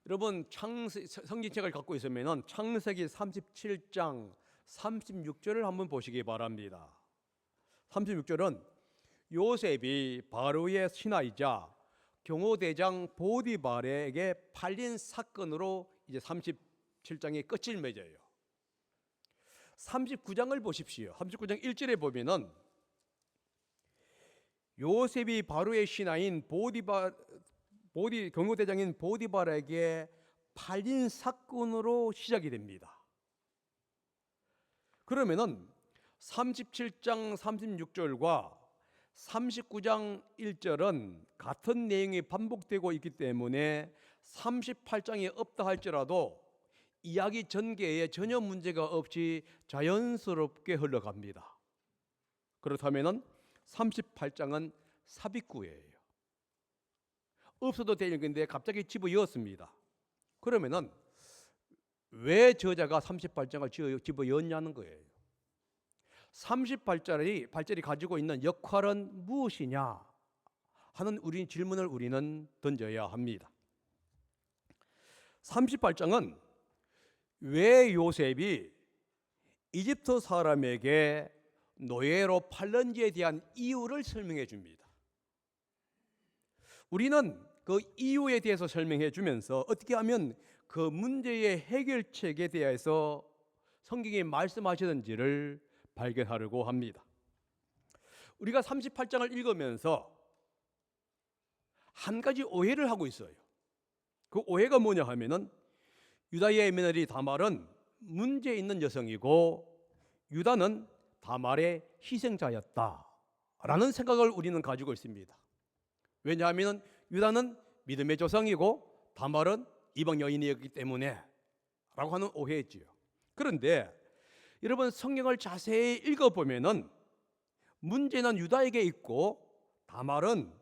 여러분 성경책을 갖고 있으면 창세기 37장 36절을 한번 보시기 바랍니다. 36절은 요셉이 바로의 신하이자 경호대장 보디발에게 팔린 사건으로 이제 37장의 끝을 맺어요. 39장을 보십시오. 39장 1절에 보면은 요셉이 바로의 신하인 경호대장인 보디발에게 팔린 사건으로 시작이 됩니다. 그러면은 37장 36절과 39장 1절은 같은 내용이 반복되고 있기 때문에 38장이 없다 할지라도 이야기 전개에 전혀 문제가 없이 자연스럽게 흘러갑니다. 그렇다면은 38장은 삽입구예요. 없어도 되는 건데 갑자기 집어넣었습니다. 그러면은 왜 저자가 38장을 집어넣었냐는 거예요. 38절이 가지고 있는 역할은 무엇이냐 하는 질문을 우리는 던져야 합니다. 38장은 왜 요셉이 이집트 사람에게 노예로 팔렸는지에 대한 이유를 설명해 줍니다. 우리는 그 이유에 대해서 설명해 주면서 어떻게 하면 그 문제의 해결책에 대해서 성경이 말씀하시는지를 발견하려고 합니다. 우리가 38장을 읽으면서 한 가지 오해를 하고 있어요. 그 오해가 뭐냐 하면은 유다의 며느리 다말은 문제 있는 여성이고 유다는 다말의 희생자였다라는 생각을 우리는 가지고 있습니다. 왜냐하면 유다는 믿음의 조상이고 다말은 이방 여인이었기 때문에 라고 하는 오해였지요. 그런데 여러분 성경을 자세히 읽어보면은 문제는 유다에게 있고 다말은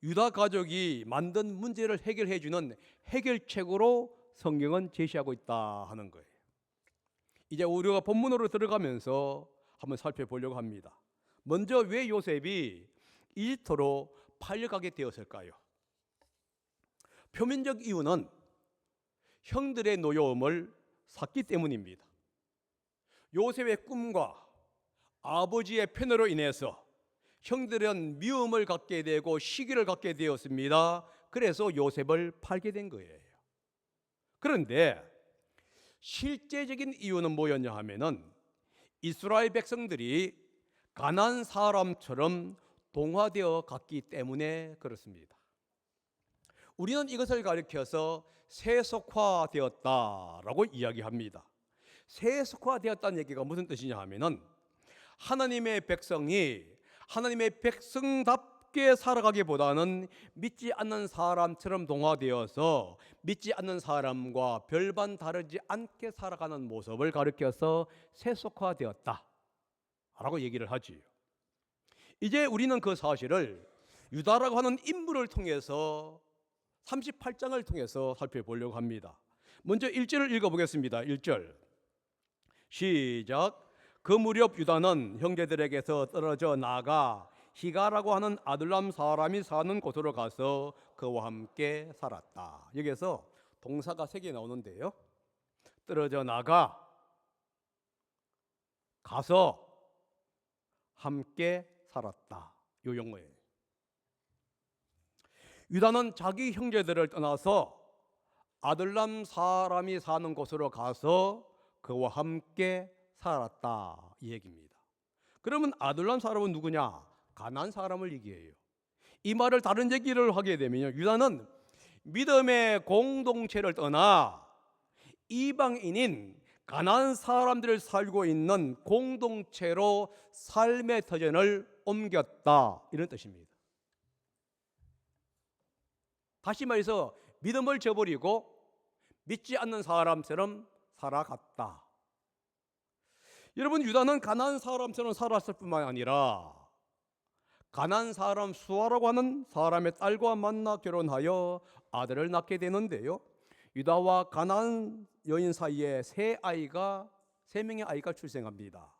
유다 가족이 만든 문제를 해결해 주는 해결책으로 성경은 제시하고 있다 하는 거예요. 이제 우리가 본문으로 들어가면서 한번 살펴보려고 합니다. 먼저 왜 요셉이 이집트로 팔려가게 되었을까요? 표면적 이유는 형들의 노여움을 샀기 때문입니다. 요셉의 꿈과 아버지의 편애로 인해서 형들은 미움을 갖게 되고 시기를 갖게 되었습니다. 그래서 요셉을 팔게 된 거예요. 그런데 실제적인 이유는 뭐였냐 하면은 이스라엘 백성들이 가나안 사람처럼 동화되어 갔기 때문에 그렇습니다. 우리는 이것을 가리켜서 세속화되었다라고 이야기합니다. 세속화되었다는 얘기가 무슨 뜻이냐 하면은 하나님의 백성이 하나님의 백성답게 살아가기보다는 믿지 않는 사람처럼 동화되어서 믿지 않는 사람과 별반 다르지 않게 살아가는 모습을 가리켜서 세속화되었다라고 얘기를 하지요. 이제 우리는 그 사실을 유다라고 하는 인물을 통해서 38장을 통해서 살펴보려고 합니다. 먼저 1절을 읽어보겠습니다. 1절 시작. 그 무렵 유다는 형제들에게서 떨어져 나가 히가라고 하는 아둘람 사람이 사는 곳으로 가서 그와 함께 살았다. 여기에서 동사가 3개 나오는데요. 떨어져 나가, 가서, 함께 살았다. 이 용어예요. 유다는 자기 형제들을 떠나서 아둘람 사람이 사는 곳으로 가서 그와 함께 살았다 이 얘기입니다. 그러면 아둘람 사람은 누구냐? 가나안 사람을 얘기해요. 이 말을 다른 얘기를 하게 되면요, 유다는 믿음의 공동체를 떠나 이방인인 가나안 사람들을 살고 있는 공동체로 삶의 터전을 옮겼다 이런 뜻입니다. 다시 말해서 믿음을 저버리고 믿지 않는 사람처럼 살아갔다. 여러분, 유다는 가나안 사람처럼 살았을 뿐만 아니라 가나안 사람 수아라고 하는 사람의 딸과 만나 결혼하여 아들을 낳게 되는데요, 유다와 가나안 여인 사이에 세 명의 아이가 출생합니다.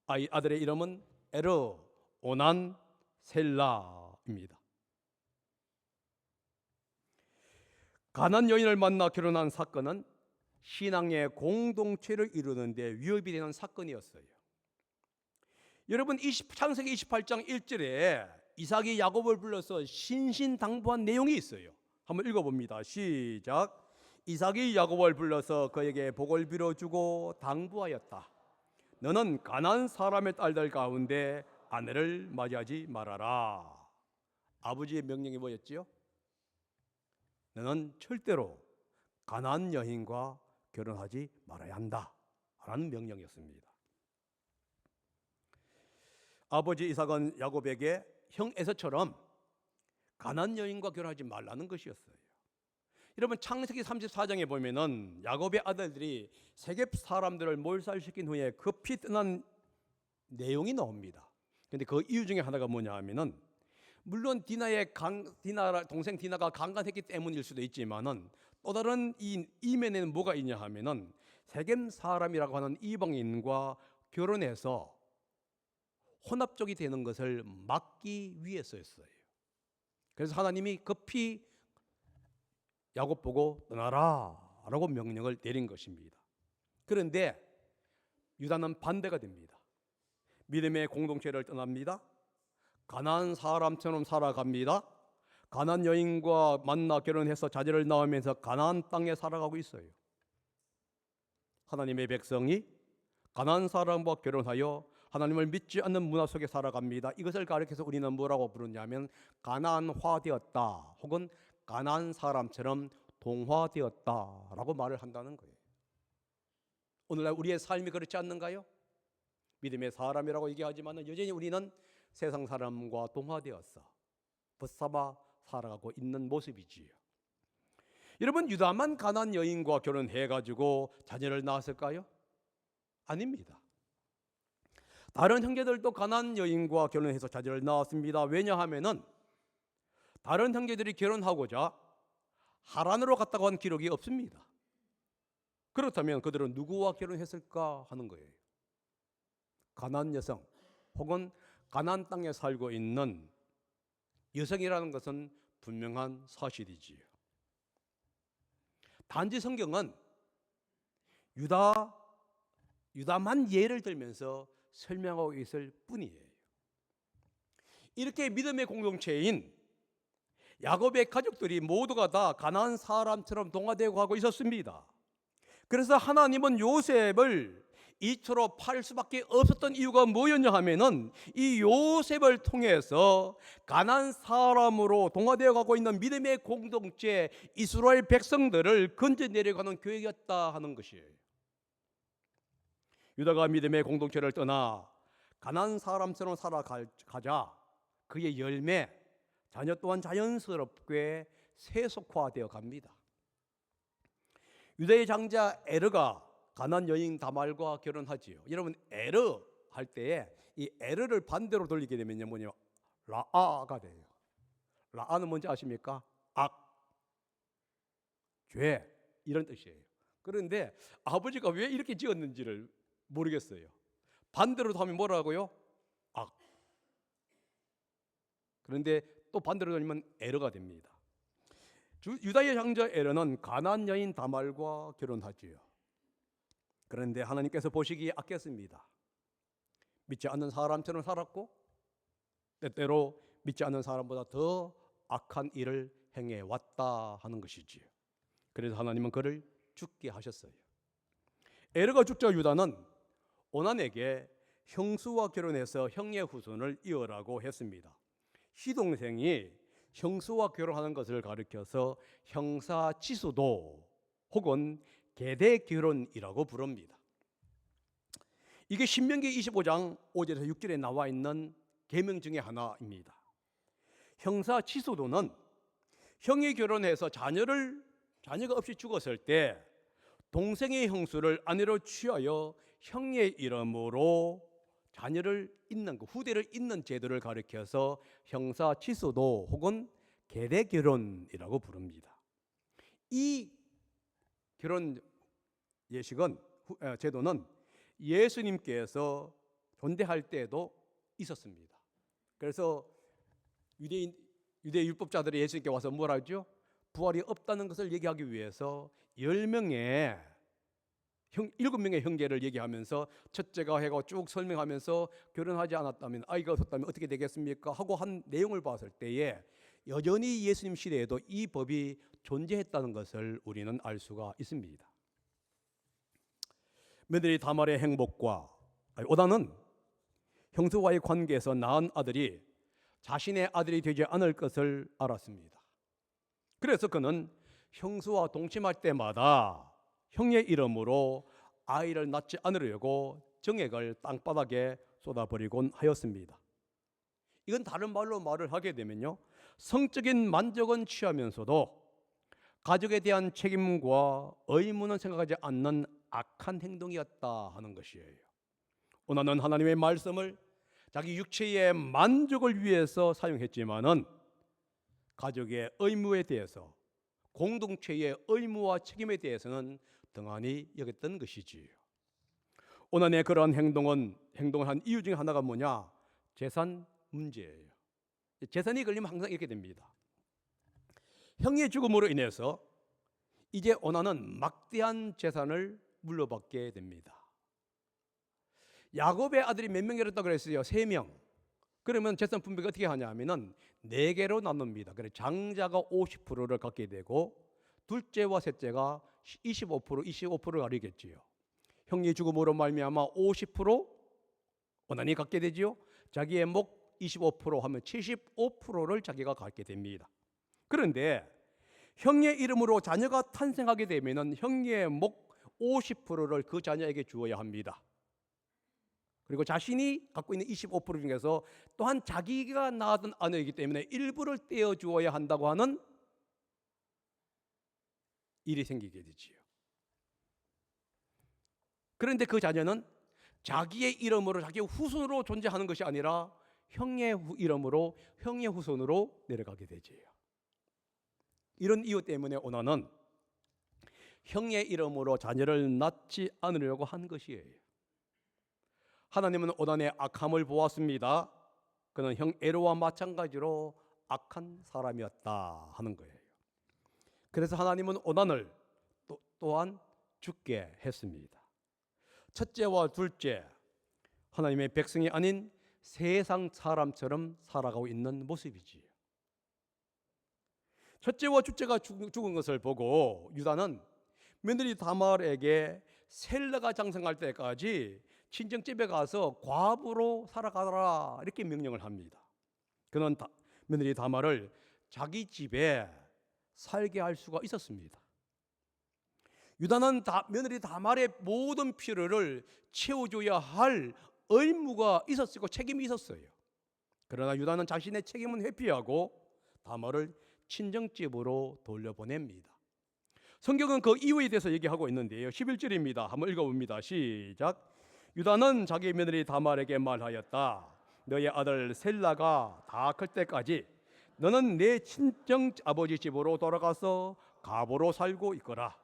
아들의 이름은 에르, 오난, 셀라입니다. 가난 여인을 만나 결혼한 사건은 신앙의 공동체를 이루는 데 위협이 되는 사건이었어요. 여러분, 창세기 28장 1절에 이삭이 야곱을 불러서 신신당부한 내용이 있어요. 한번 읽어봅니다. 시작. 이삭이 야곱을 불러서 그에게 복을 빌어주고 당부하였다. 너는 가나안 사람의 딸들 가운데 아내를 맞이하지 말아라. 아버지의 명령이 뭐였지요? 너는 절대로 가나안 여인과 결혼하지 말아야 한다 라는 명령이었습니다. 아버지 이삭은 야곱에게 형 에서처럼 가나안 여인과 결혼하지 말라는 것이었어요. 여러분, 창세기 34장에 보면은 야곱의 아들들이 세겜 사람들을 몰살시킨 후에 급히 떠난 내용이 나옵니다. 그런데 그 이유 중에 하나가 뭐냐 하면은, 물론 동생 디나가 강간했기 때문일 수도 있지만은 또 다른 이면에는 뭐가 있냐 하면은 세겜 사람이라고 하는 이방인과 결혼해서 혼합족이 되는 것을 막기 위해서였어요. 그래서 하나님이 급히 야곱 보고 떠나라 라고 명령을 내린 것입니다. 그런데 유다는 반대가 됩니다. 믿음의 공동체를 떠납니다. 가나안 사람처럼 살아갑니다. 가나안 여인과 만나 결혼해서 자녀를 낳으면서 가나안 땅에 살아가고 있어요. 하나님의 백성이 가나안 사람과 결혼하여 하나님을 믿지 않는 문화 속에 살아갑니다. 이것을 가리켜서 우리는 뭐라고 부르냐면 가나안화되었다, 혹은 가나안 사람처럼 동화되었다라고 말을 한다는 거예요. 오늘날 우리의 삶이 그렇지 않는가요? 믿음의 사람이라고 얘기하지만 여전히 우리는 세상 사람과 동화되어서 벗삼아 살아가고 있는 모습이지요. 여러분, 유다만 가나안 여인과 결혼해가지고 자녀를 낳았을까요? 아닙니다. 다른 형제들도 가나안 여인과 결혼해서 자녀를 낳았습니다. 왜냐하면은 다른 형제들이 결혼하고자 하란으로 갔다고 한 기록이 없습니다. 그렇다면 그들은 누구와 결혼했을까 하는 거예요. 가나안 여성 혹은 가나안 땅에 살고 있는 여성이라는 것은 분명한 사실이지요. 단지 성경은 유다만 예를 들면서 설명하고 있을 뿐이에요. 이렇게 믿음의 공동체인 야곱의 가족들이 모두가 다 가나안 사람처럼 동화되고 하고 있었습니다. 그래서 하나님은 요셉을 이처로 팔 수밖에 없었던 이유가 뭐였냐 하면은 이 요셉을 통해서 가나안 사람으로 동화되어 가고 있는 믿음의 공동체 이스라엘 백성들을 건져내려가는 계획이었다 하는 것이에요. 유다가 믿음의 공동체를 떠나 가나안 사람처럼 살아가자 그의 열매, 자녀 또한 자연스럽게 세속화되어 갑니다. 유다의 장자 에르가 가나안 여인 다말과 결혼하지요. 여러분, 에르 할 때에 이 에르를 반대로 돌리게 되면요, 뭐냐, 라아가 돼요. 라아는 뭔지 아십니까? 악, 죄, 이런 뜻이에요. 그런데 아버지가 왜 이렇게 지었는지를 모르겠어요. 반대로 하면 뭐라고요? 악. 그런데 또 반대로 돌리면 에르가 됩니다. 유다의 장자 에르는 가나안 여인 다말과 결혼하지요. 그런데 하나님께서 보시기에 아꼈습니다. 믿지 않는 사람처럼 살았고 때때로 믿지 않는 사람보다 더 악한 일을 행해 왔다 하는 것이지요. 그래서 하나님은 그를 죽게 하셨어요. 에르가 죽자 유다는 오난에게 형수와 결혼해서 형의 후손을 이어라고 했습니다. 시동생이 형수와 결혼하는 것을 가리켜서 형사치수도 혹은 계대결혼이라고 부릅니다. 이게 신명기 25장 5절에서 6절에 나와 있는 계명 중에 하나입니다. 형사치수도는 형이 결혼해서 자녀가 없이 죽었을 때 동생의 형수를 아내로 취하여 형의 이름으로 자녀를 잇는 후대를 잇는 제도를 가리켜서 형사치수도 혹은 계대결혼이라고 부릅니다. 이 결혼 예식은 제도는 예수님께서 존재할 때에도 있었습니다. 그래서 유대 율법자들이 예수님께 와서 뭐라 하죠? 부활이 없다는 것을 얘기하기 위해서 10명의 7명의 형제를 얘기하면서 첫째가 해가 쭉 설명하면서 결혼하지 않았다면, 아이가 없었다면 어떻게 되겠습니까? 하고 한 내용을 봤을 때에 여전히 예수님 시대에도 이 법이 존재했다는 것을 우리는 알 수가 있습니다. 며느리 다말의 행복과 오다는 형수와의 관계에서 낳은 아들이 자신의 아들이 되지 않을 것을 알았습니다. 그래서 그는 형수와 동침할 때마다 형의 이름으로 아이를 낳지 않으려고 정액을 땅바닥에 쏟아버리곤 하였습니다. 이건 다른 말로 말을 하게 되면요, 성적인 만족은 취하면서도 가족에 대한 책임과 의무는 생각하지 않는 악한 행동이었다 하는 것이에요. 오나는 하나님의 말씀을 자기 육체의 만족을 위해서 사용했지만은 가족의 의무에 대해서, 공동체의 의무와 책임에 대해서는 등한히 여겼던 것이지요. 오난의 그러한 행동을 한 이유 중에 하나가 뭐냐? 재산 문제예요. 재산이 걸리면 항상 이렇게 됩니다. 형의 죽음으로 인해서 이제 오난은 막대한 재산을 물려받게 됩니다. 야곱의 아들이 몇 명이었다고 그랬어요? 3명. 그러면 재산 분배가 어떻게 하냐 하면은 4개로 나눕니다. 그래서 장자가 50%를 갖게 되고 둘째와 셋째가 25%를 가리겠지요. 형의 죽음으로 말미암아 50% 오난이 갖게 되지요. 자기의 목 25% 하면 75%를 자기가 갖게 됩니다. 그런데 형의 이름으로 자녀가 탄생하게 되면은 형의 목 50%를 그 자녀에게 주어야 합니다. 그리고 자신이 갖고 있는 25% 중에서 또한 자기가 낳았던 아내이기 때문에 일부를 떼어 주어야 한다고 하는 일이 생기게 되지요. 그런데 그 자녀는 자기의 이름으로, 자기의 후손으로 존재하는 것이 아니라 형의 이름으로, 형의 후손으로 내려가게 되지요. 이런 이유 때문에 오나는 형의 이름으로 자녀를 낳지 않으려고 한 것이에요. 하나님은 오난의 악함을 보았습니다. 그는 형 에로와 마찬가지로 악한 사람이었다 하는 거예요. 그래서 하나님은 오난을 또한 죽게 했습니다. 첫째와 둘째, 하나님의 백성이 아닌 세상 사람처럼 살아가고 있는 모습이지요. 첫째와 둘째가 죽은 것을 보고 유다는 며느리 다말에게 셀라가 장성할 때까지 친정집에 가서 과부로 살아가라 이렇게 명령을 합니다. 그는 며느리 다말을 자기 집에 살게 할 수가 있었습니다. 유다는 며느리 다말의 모든 필요를 채워줘야 할 의무가 있었고 책임이 있었어요. 그러나 유다는 자신의 책임은 회피하고 다말을 친정집으로 돌려보냅니다. 성경은 그 이유에 대해서 얘기하고 있는데요. 11절입니다. 한번 읽어봅니다. 시작. 유다는 자기 며느리 다말에게 말하였다. 너의 아들 셀라가 다 클 때까지 너는 내 친정 아버지 집으로 돌아가서 가보로 살고 있거라.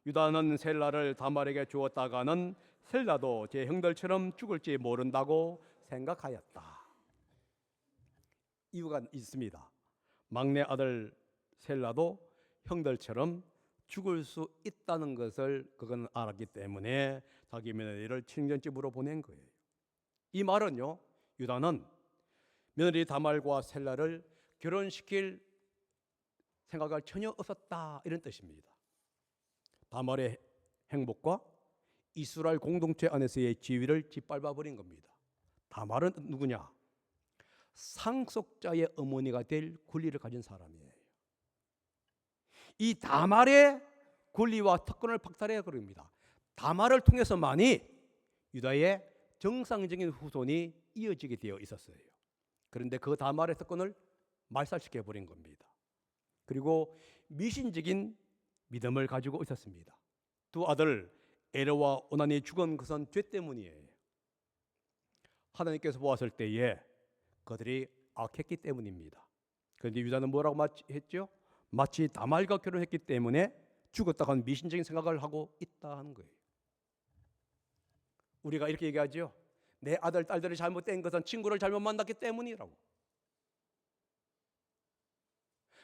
유다는 셀라를 다말에게 주었다가는 셀라도 제 형들처럼 죽을지 모른다고 생각하였다. 이유가 있습니다. 막내 아들 셀라도 형들처럼 죽을 수 있다는 것을 그건 알았기 때문에 자기 며느리를 친정집으로 보낸 거예요. 이 말은요, 유다는 며느리 다말과 셀라를 결혼시킬 생각을 전혀 없었다 이런 뜻입니다. 다말의 행복과 이스라엘 공동체 안에서의 지위를 짓밟아 버린 겁니다. 다말은 누구냐? 상속자의 어머니가 될 권리를 가진 사람이에요. 이 다말의 권리와 특권을 박탈해야 그럽니다. 다말을 통해서만이 유다의 정상적인 후손이 이어지게 되어 있었어요. 그런데 그 다말의 특권을 말살시켜 버린 겁니다. 그리고 미신적인 믿음을 가지고 있었습니다. 두 아들 에르와 오난이 죽은 것은 죄 때문이에요. 하나님께서 보았을 때에 그들이 악했기 때문입니다. 그런데 유다는 뭐라고 했죠? 마치 다말과 결혼했기 때문에 죽었다고 하는 미신적인 생각을 하고 있다 하는 거예요. 우리가 이렇게 얘기하죠. 내 아들, 딸들이 잘못된 것은 친구를 잘못 만났기 때문이라고.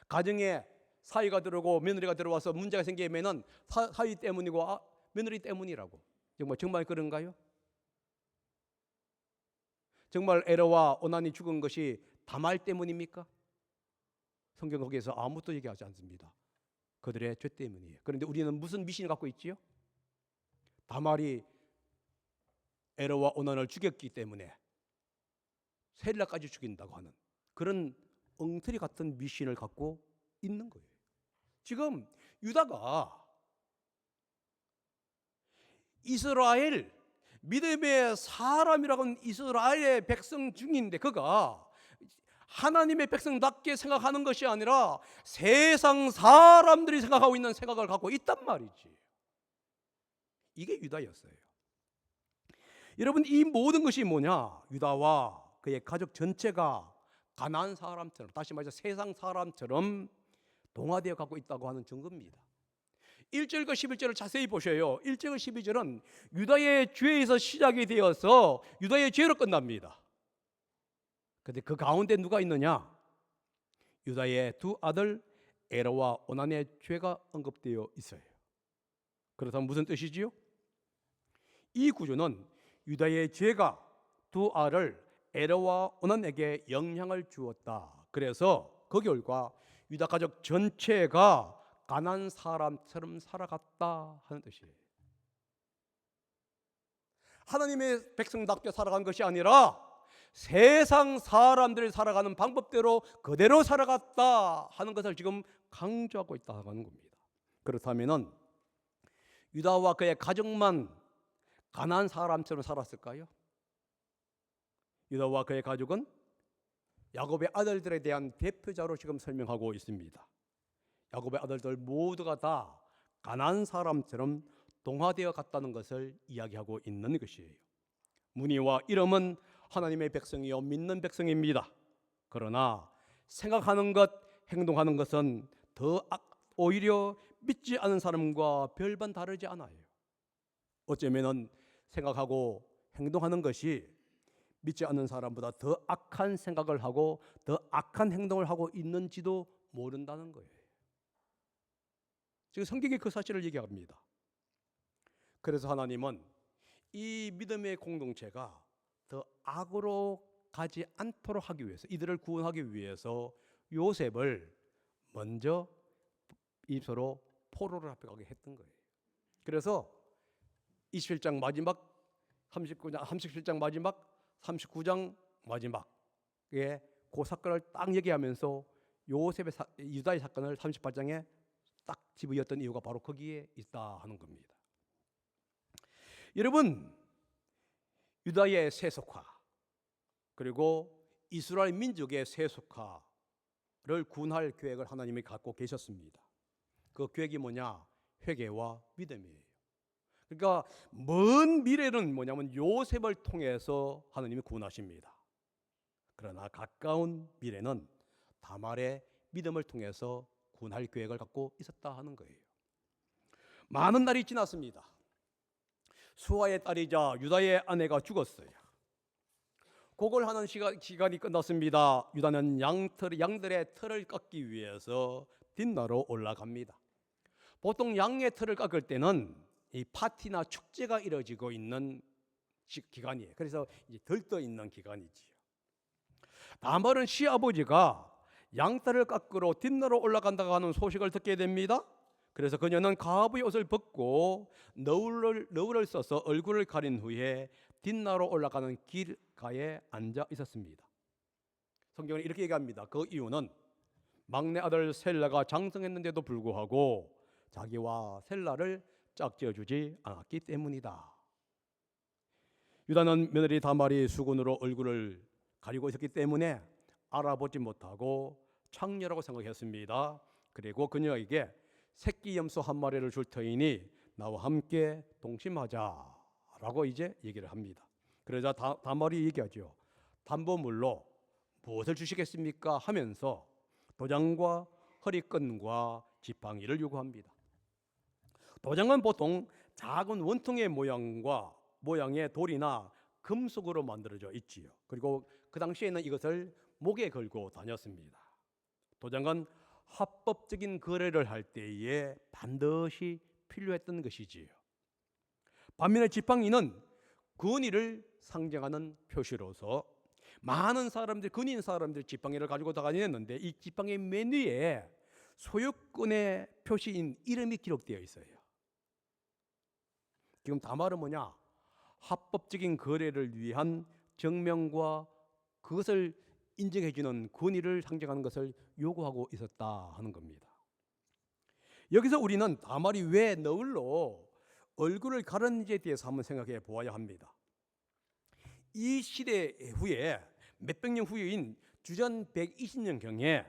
가정에 사위가 들어오고 며느리가 들어와서 문제가 생기면은 사위 때문이고 며느리 때문이라고. 정말 그런가요? 정말 에러와 오난이 죽은 것이 다말 때문입니까? 성경 거기에서 아무것도 얘기하지 않습니다. 그들의 죄 때문이에요. 그런데 우리는 무슨 미신을 갖고 있지요? 다말이 에러와 오난을 죽였기 때문에 셀라까지 죽인다고 하는 그런 엉터리 같은 미신을 갖고 있는 거예요. 지금 유다가 이스라엘 믿음의 사람이라고는 이스라엘의 백성 중인데 그가 하나님의 백성답게 생각하는 것이 아니라 세상 사람들이 생각하고 있는 생각을 갖고 있단 말이지. 이게 유다였어요. 여러분, 이 모든 것이 뭐냐? 유다와 그의 가족 전체가 가난한 사람처럼, 다시 말해서 세상 사람처럼 동화되어 갖고 있다고 하는 증거입니다. 1절과 11절을 자세히 보셔요. 1절과 12절은 유다의 죄에서 시작이 되어서 유다의 죄로 끝납니다. 그런데 그 가운데 누가 있느냐? 유다의 두 아들 에라와 오난의 죄가 언급되어 있어요. 그렇다면 무슨 뜻이지요? 이 구조는 유다의 죄가 두 아들 에라와 오난에게 영향을 주었다. 그래서 그 결과 유다 가족 전체가 가난한 사람처럼 살아갔다 하는 뜻이에요. 하나님의 백성답게 살아간 것이 아니라 세상 사람들이 살아가는 방법대로 그대로 살아갔다 하는 것을 지금 강조하고 있다고 하는 겁니다. 그렇다면 유다와 그의 가족만 가난한 사람처럼 살았을까요? 유다와 그의 가족은 야곱의 아들들에 대한 대표자로 지금 설명하고 있습니다. 야곱의 아들들 모두가 다 가난한 사람처럼 동화되어 갔다는 것을 이야기하고 있는 것이에요. 무늬와 이름은 하나님의 백성이요 믿는 백성입니다. 그러나 생각하는 것, 행동하는 것은 오히려 믿지 않은 사람과 별반 다르지 않아요. 어쩌면은 생각하고 행동하는 것이 믿지 않는 사람보다 더 악한 생각을 하고 더 악한 행동을 하고 있는지도 모른다는 거예요. 지금 성경이 그 사실을 얘기합니다. 그래서 하나님은 이 믿음의 공동체가 더 악으로 가지 않도록 하기 위해서, 이들을 구원하기 위해서 요셉을 먼저 입서로 포로를 앞에 가게 했던 거예요. 그래서 27장 마지막 37장 마지막 39장 마지막에 그 사건을 딱 얘기하면서 요셉의 유다의 사건을 38장에 딱 집어였던 이유가 바로 거기에 있다 하는 겁니다. 여러분, 유다의 세속화 그리고 이스라엘 민족의 세속화를 구원할 계획을 하나님이 갖고 계셨습니다. 그 계획이 뭐냐? 회개와 믿음이에요. 그러니까 먼 미래는 뭐냐면 요셉을 통해서 하나님이 구원하십니다. 그러나 가까운 미래는 다말의 믿음을 통해서 구원할 계획을 갖고 있었다 하는 거예요. 많은 날이 지났습니다. 수아의 딸이자 유다의 아내가 죽었어요. 그걸 하는 시간이 끝났습니다. 유다는 양들의 털을 깎기 위해서 뒷나로 올라갑니다. 보통 양의 털을 깎을 때는 이 파티나 축제가 이루어지고 있는 기간이에요. 그래서 이제 들떠 있는 기간이지요. 다말은 시아버지가 양털을 깎으러 뒷나로 올라간다고 하는 소식을 듣게 됩니다. 그래서 그녀는 가부의 옷을 벗고 너울을 써서 얼굴을 가린 후에 뒷나로 올라가는 길가에 앉아 있었습니다. 성경은 이렇게 얘기합니다. 그 이유는 막내 아들 셀라가 장성했는데도 불구하고 자기와 셀라를 짝지어주지 않았기 때문이다. 유다는 며느리 다말이 수건으로 얼굴을 가리고 있었기 때문에 알아보지 못하고 창녀라고 생각했습니다. 그리고 그녀에게 새끼 염소 한 마리를 줄 터이니 나와 함께 동침하자라고 이제 얘기를 합니다. 그러자 다말이 얘기하죠. 담보물로 무엇을 주시겠습니까? 하면서 도장과 허리끈과 지팡이를 요구합니다. 도장은 보통 작은 원통의 모양의 돌이나 금속으로 만들어져 있지요. 그리고 그 당시에는 이것을 목에 걸고 다녔습니다. 도장은 합법적인 거래를 할 때에 반드시 필요했던 것이지요. 반면에 지팡이는 권위를 상징하는 표시로서 많은 사람들, 근인 사람들이 지팡이를 가지고 다녔는데 이 지팡이 맨 위에 소유권의 표시인 이름이 기록되어 있어요. 지금 다말은 뭐냐? 합법적인 거래를 위한 증명과 그것을 인정해주는 권위를 상징하는 것을 요구하고 있었다 하는 겁니다. 여기서 우리는 다말이 왜 너울로 얼굴을 가렸는지에 대해서 한번 생각해 보아야 합니다. 이 시대 후에 몇백 년 후인 주전 120년경에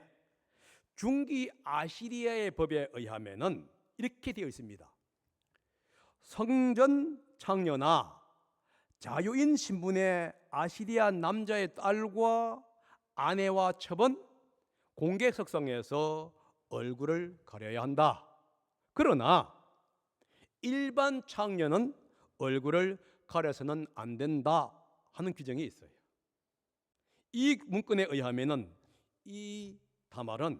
중기 아시리아의 법에 의하면은 이렇게 되어 있습니다. 성전 창녀나 자유인 신분의 아시리아 남자의 딸과 아내와 첩은 공개 석상에서 얼굴을 가려야 한다. 그러나 일반 창녀는 얼굴을 가려서는 안 된다 하는 규정이 있어요. 이 문건에 의하면은 이 다말은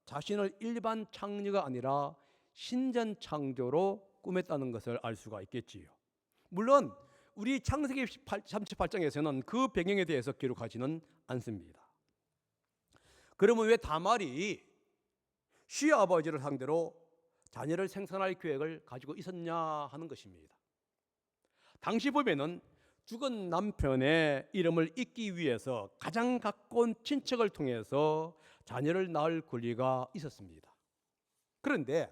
자신을 일반 창녀가 아니라 신전 창조로 꾸몄다는 것을 알 수가 있겠지요. 물론 우리 창세기 38장에서는 그 배경에 대해서 기록하지는 않습니다. 그러면 왜 다말이 시아버지를 상대로 자녀를 생산할 계획을 가지고 있었냐 하는 것입니다. 당시 보면은 죽은 남편의 이름을 잇기 위해서 가장 가까운 친척을 통해서 자녀를 낳을 권리가 있었습니다. 그런데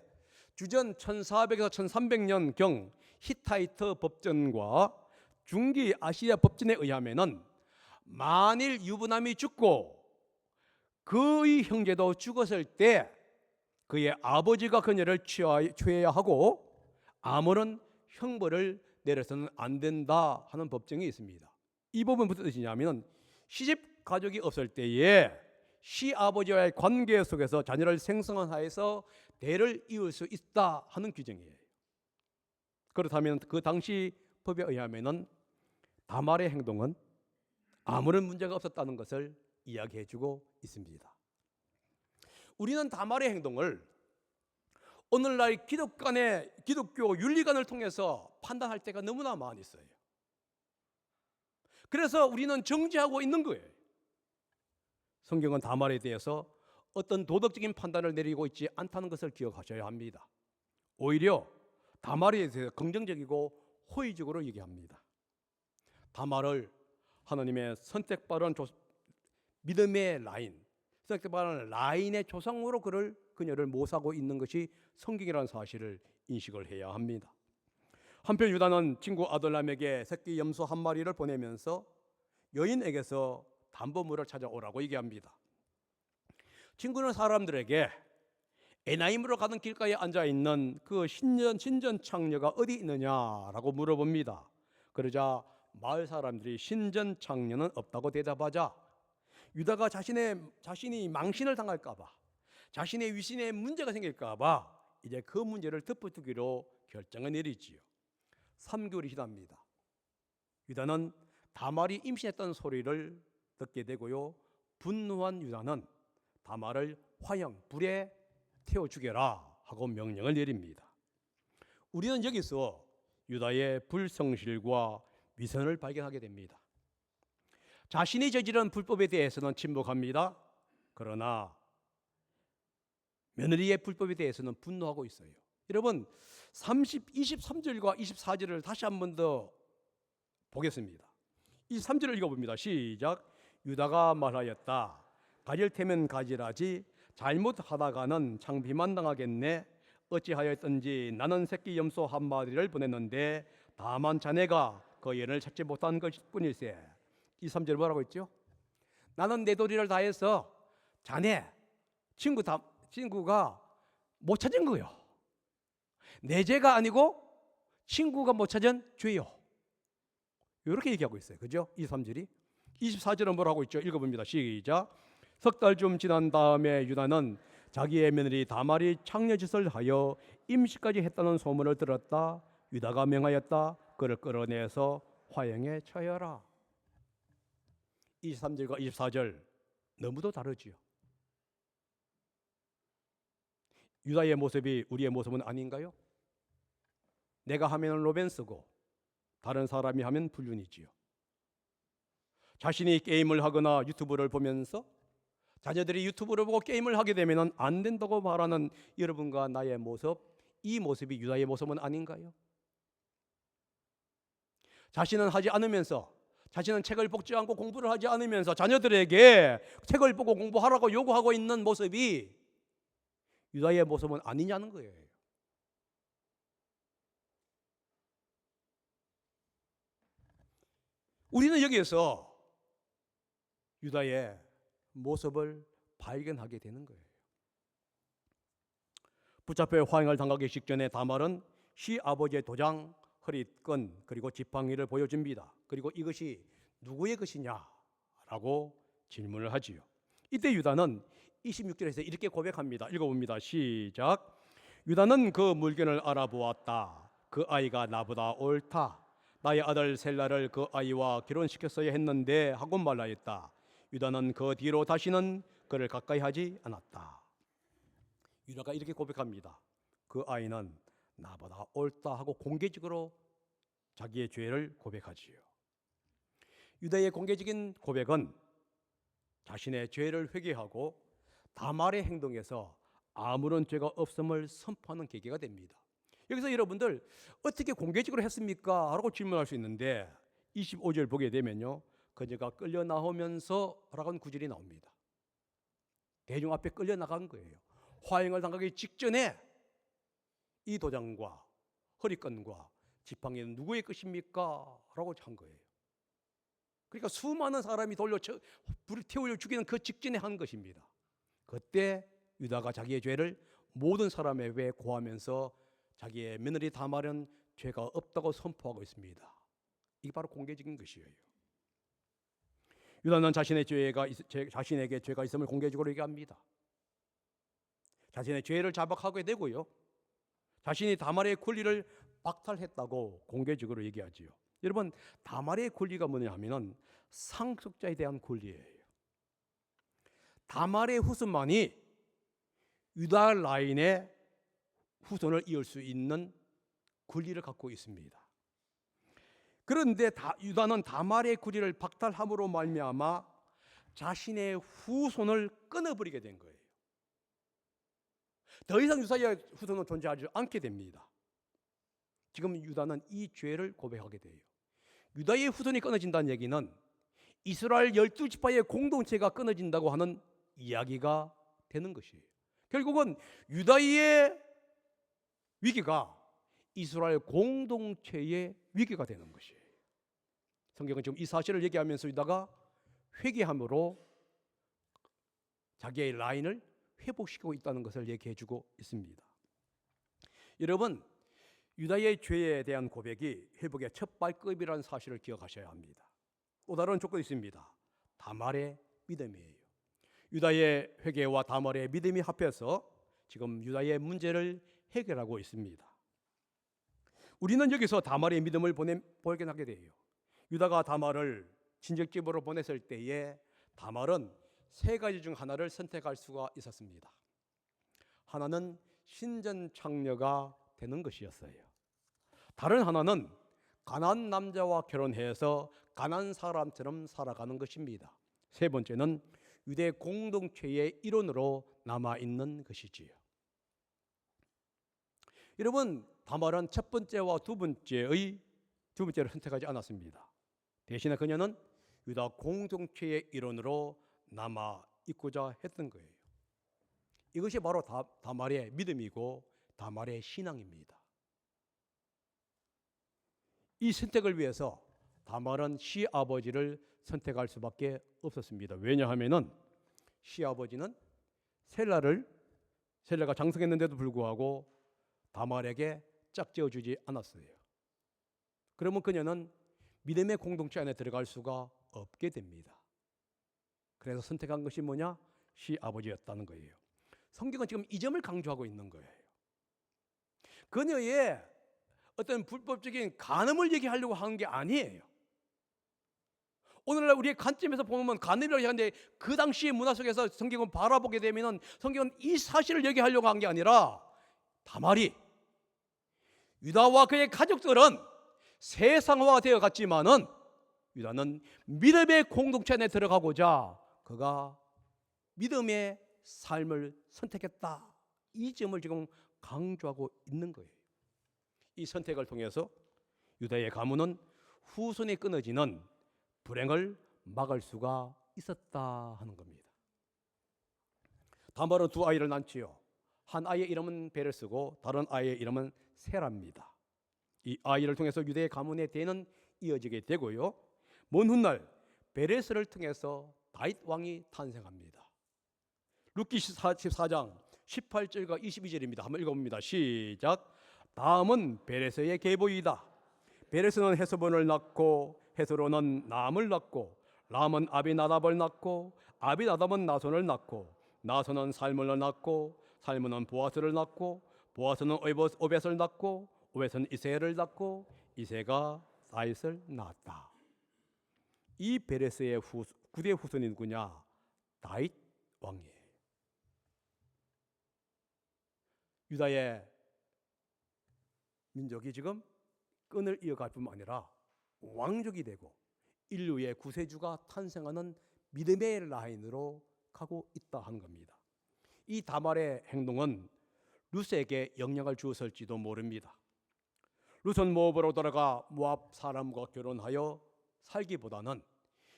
주전 1400에서 1300년경 히타이트 법전과 중기 아시리아 법전에 의하면은 만일 유부남이 죽고 그의 형제도 죽었을 때 그의 아버지가 그녀를 취해야 하고 아무런 형벌을 내려서는 안 된다 하는 법정이 있습니다. 이 법은 무슨 뜻이냐면 시집 가족이 없을 때에 시아버지와의 관계 속에서 자녀를 생성하여서 대를 이을 수 있다 하는 규정이에요. 그렇다면 그 당시 법에 의하면은 다말의 행동은 아무런 문제가 없었다는 것을 이야기해주고 있습니다. 우리는 다말의 행동을 오늘날 기독교 윤리관을 통해서 판단할 때가 너무나 많이 있어요. 그래서 우리는 정죄하고 있는 거예요. 성경은 다말에 대해서 어떤 도덕적인 판단을 내리고 있지 않다는 것을 기억하셔야 합니다. 오히려 다말에 대해서 긍정적이고 호의적으로 얘기합니다. 다말을 하나님의 선택받은 믿음의 라인, 선택받은 라인의 조상으로 그녀를 모사하고 있는 것이 성경이라는 사실을 인식을 해야 합니다. 한편 유다는 친구 아둘람에게 새끼 염소 한 마리를 보내면서 여인에게서 담보물을 찾아오라고 얘기합니다. 친구는 사람들에게 에나임으로 가는 길가에 앉아있는 그 신전 창녀가 어디 있느냐라고 물어봅니다. 그러자 마을 사람들이 신전 창녀는 없다고 대답하자 유다가 자신이 망신을 당할까 봐, 자신의 위신에 문제가 생길까 봐 이제 그 문제를 덮어두기로 결정을 내리지요. 3개월이 지납니다. 유다는 다말이 임신했던 소리를 듣게 되고요. 분노한 유다는 다말을 화형, 불에 태워 죽여라 하고 명령을 내립니다. 우리는 여기서 유다의 불성실과 위선을 발견하게 됩니다. 자신이 저지른 불법에 대해서는 침묵합니다. 그러나 며느리의 불법에 대해서는 분노하고 있어요. 여러분 23절과 24절을 다시 한 번 더 보겠습니다. 23절을 읽어봅니다. 시작. 유다가 말하였다. 가질 테면 가지라지 잘못하다가는 창피만 당하겠네. 어찌하였든지 나는 새끼 염소 한 마리를 보냈는데 다만 자네가 그 여인을 찾지 못한 것뿐일세. 23절 뭐라고 했죠? 나는 내 도리를 다해서 자네 친구가 못 찾은 거요. 내 죄가 아니고 친구가 못 찾은 죄요. 이렇게 얘기하고 있어요. 그죠? 23절이. 24절은 뭐라고 있죠? 읽어봅니다. 시작. 석 달 좀 지난 다음에 유다는 자기의 며느리 다말이 창녀짓을 하여 임시까지 했다는 소문을 들었다. 유다가 명하였다. 그를 끌어내서 화형에 처해라. 23절과 24절 너무도 다르지요. 유다의 모습이 우리의 모습은 아닌가요? 내가 하면 로맨스고 다른 사람이 하면 불륜이지요. 자신이 게임을 하거나 유튜브를 보면서 자녀들이 유튜브를 보고 게임을 하게 되면 안 된다고 말하는 여러분과 나의 모습, 이 모습이 유다의 모습은 아닌가요? 자신은 하지 않으면서, 자신은 책을 읽지 않고 공부를 하지 않으면서 자녀들에게 책을 보고 공부하라고 요구하고 있는 모습이 유다의 모습은 아니냐는 거예요. 우리는 여기에서 유다의 모습을 발견하게 되는 거예요. 붙잡혀 화형을 당하기 직전에 다말은 시아버지의 도장, 허리끈 그리고 지팡이를 보여줍니다. 그리고 이것이 누구의 것이냐라고 질문을 하지요. 이때 유다는 26절에서 이렇게 고백합니다. 읽어봅니다. 시작. 유다는 그 물건을 알아보았다. 그 아이가 나보다 옳다. 나의 아들 셀라를 그 아이와 결혼시켰어야 했는데 하고 말하였다. 유다는 그 뒤로 다시는 그를 가까이 하지 않았다. 유다가 이렇게 고백합니다. 그 아이는 나보다 옳다 하고 공개적으로 자기의 죄를 고백하지요. 유다의 공개적인 고백은 자신의 죄를 회개하고 다말의 행동에서 아무런 죄가 없음을 선포하는 계기가 됩니다. 여기서 여러분들 어떻게 공개적으로 했습니까? 라고 질문할 수 있는데 25절 보게 되면요, 그녀가 끌려 나오면서 라는 구절이 나옵니다. 대중 앞에 끌려 나간 거예요. 화형을 당하기 직전에 이 도장과 허리끈과 지팡이는 누구의 것입니까? 라고 한 거예요. 그러니까 수많은 사람이 돌려 불을 태우려 죽이는 그 직전에 한 것입니다. 그때 유다가 자기의 죄를 모든 사람의 외에 고하면서 자기의 며느리 다말은 죄가 없다고 선포하고 있습니다. 이게 바로 공개적인 것이에요. 유다는 자신에게 죄가 있음을 공개적으로 얘기합니다. 자신의 죄를 자박하게 되고요, 자신이 다말의 권리를 박탈했다고 공개적으로 얘기하지요. 여러분, 다말의 권리가 뭐냐면은 상속자에 대한 권리예요. 다말의 후손만이 유다 라인의 후손을 이을 수 있는 권리를 갖고 있습니다. 그런데 유다는 다말의 권리를 박탈함으로 말미암아 자신의 후손을 끊어버리게 된 거예요. 더 이상 유다의 후손은 존재하지 않게 됩니다. 지금 유다는 이 죄를 고백하게 돼요. 유다의 후손이 끊어진다는 얘기는 이스라엘 12지파의 공동체가 끊어진다고 하는 이야기가 되는 것이에요. 결국은 유다의 위기가 이스라엘 공동체의 위기가 되는 것이에요. 성경은 지금 이 사실을 얘기하면서 유다가 회개함으로 자기의 라인을 회복시키고 있다는 것을 얘기해주고 있습니다. 여러분, 유다의 죄에 대한 고백이 회복의 첫 발급이라는 사실을 기억하셔야 합니다. 또 다른 조건이 있습니다. 다말의 믿음이에요. 유다의 회개와 다말의 믿음이 합해서 지금 유다의 문제를 해결하고 있습니다. 우리는 여기서 다말의 믿음을 발견하게 돼요. 유다가 다말을 친척집으로 보냈을 때에 다말은 세 가지 중 하나를 선택할 수가 있었습니다. 하나는 신전 창녀가 되는 것이었어요. 다른 하나는 가난한 남자와 결혼해서 가난한 사람처럼 살아가는 것입니다. 세 번째는 유대 공동체의 일원으로 남아있는 것이지요. 여러분, 다말은 첫 번째와 두 번째를 선택하지 않았습니다. 대신에 그녀는 유다 공동체의 일원으로 남아있고자 했던 거예요. 이것이 바로 다말의 믿음이고 다말의 신앙입니다. 이 선택을 위해서 다말은 시아버지를 선택할 수밖에 없었습니다. 왜냐하면 시아버지는 셀라가 장성했는데도 불구하고 다말에게 짝지어주지 않았어요. 그러면 그녀는 믿음의 공동체 안에 들어갈 수가 없게 됩니다. 그래서 선택한 것이 뭐냐? 시아버지였다는 거예요. 성경은 지금 이 점을 강조하고 있는 거예요. 그녀의 어떤 불법적인 간음을 얘기하려고 하는 게 아니에요. 오늘날 우리의 관점에서 보면 간음이라고 하는데 그 당시의 문화 속에서 성경을 바라보게 되면은 성경은 이 사실을 얘기하려고 한 게 아니라 다말이 유다와 그의 가족들은 세상화가 되어 갔지만은 유다는 믿음의 공동체 안에 들어가고자 그가 믿음의 삶을 선택했다. 이 점을 지금 강조하고 있는 거예요. 이 선택을 통해서 유다의 가문은 후손이 끊어지는 불행을 막을 수가 있었다 하는 겁니다. 다말은 두 아이를 낳지요. 한 아이의 이름은 베레스고 다른 아이의 이름은 세라입니다. 이 아이를 통해서 유다의 가문의 대는 이어지게 되고요. 먼 훗날 베레스를 통해서 다윗 왕이 탄생합니다. 룻기 14장 18절과 22절입니다. 한번 읽어봅니다. 시작. 다음은 베레스의 계보이다. 베레스는 헤스본을 낳고 헤스론은 남을 낳고 람은 아비나답을 낳고 아비나답은 나손을 낳고 나손은 살문을 낳고 살문은 보아스를 낳고 보아스는 오벳을 낳고 오벳은 이새를 낳고 이새가 다윗을 낳았다. 이 베레스의 9대 후손이 누구냐? 다윗 왕이에요. 유다의 민족이 지금 끈을 이어갈 뿐만 아니라 왕족이 되고 인류의 구세주가 탄생하는 믿음의 라인으로 가고 있다 하는 겁니다. 이 다말의 행동은 룻에게 영향을 주었을지도 모릅니다. 룻은 모압으로 돌아가 모압 사람과 결혼하여 살기보다는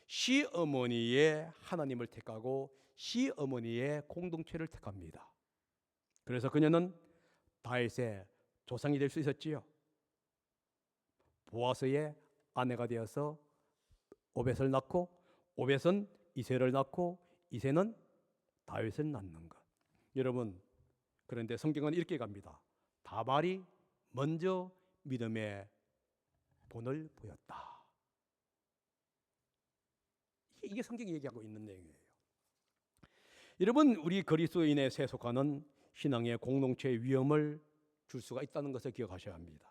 시어머니의 하나님을 택하고 시어머니의 공동체를 택합니다. 그래서 그녀는 다윗의 조상이 될 수 있었지요. 보아스의 아내가 되어서 오벳을 낳고 오벳은 이새를 낳고 이새는 다윗을 낳는 것. 여러분, 그런데 성경은 이렇게 갑니다. 다말이 먼저 믿음의 본을 보였다. 이게 성경이 얘기하고 있는 내용이에요. 여러분, 우리 그리스도인에 세속하는 신앙의 공동체의 위험을 줄 수가 있다는 것을 기억하셔야 합니다.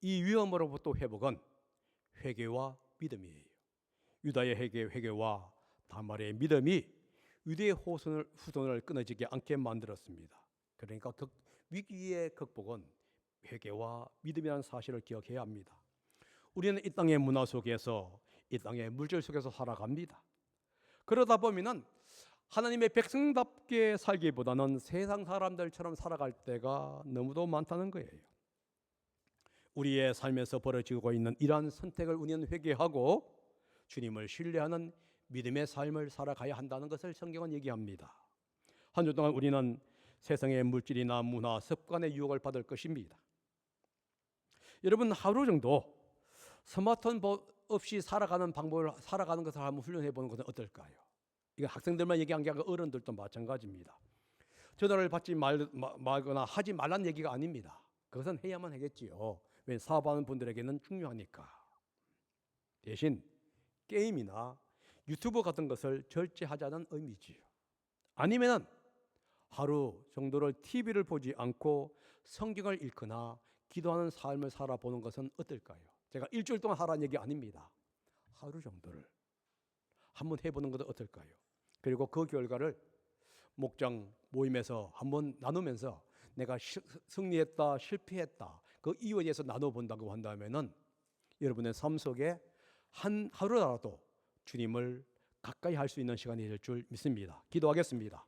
이 위험으로부터 회복은 회개와 믿음이에요. 유다의 회개와 다말의 믿음이 유대의 후손을 끊어지지 않게 만들었습니다. 그러니까 위기의 극복은 회개와 믿음이라는 사실을 기억해야 합니다. 우리는 이 땅의 문화 속에서 이 땅의 물질 속에서 살아갑니다. 그러다 보면은 하나님의 백성답게 살기보다는 세상 사람들처럼 살아갈 때가 너무도 많다는 거예요. 우리의 삶에서 벌어지고 있는 이러한 선택을 우리는 회개하고 주님을 신뢰하는 믿음의 삶을 살아가야 한다는 것을 성경은 얘기합니다. 한 주 동안 우리는 세상의 물질이나 문화, 습관의 유혹을 받을 것입니다. 여러분, 하루 정도 스마트폰 없이 살아가는 방법을 살아가는 것을 한번 훈련해 보는 것은 어떨까요? 이거 학생들만 얘기한 게 아니라 어른들도 마찬가지입니다. 전화를 받지 말거나 하지 말라는 얘기가 아닙니다. 그것은 해야만 하겠지요. 왜? 사업하는 분들에게는 중요하니까. 대신 게임이나 유튜브 같은 것을 절제하자는 의미지요. 아니면은 하루 정도를 TV를 보지 않고 성경을 읽거나 기도하는 삶을 살아보는 것은 어떨까요? 제가 일주일 동안 하라는 얘기 아닙니다. 하루 정도를 한번 해보는 것은 어떨까요? 그리고 그 결과를 목장 모임에서 한번 나누면서 내가 승리했다, 실패했다, 그 이유에 대해서 나눠본다고 한다면은 여러분의 삶 속에 하루라도 주님을 가까이 할 수 있는 시간이 될 줄 믿습니다. 기도하겠습니다.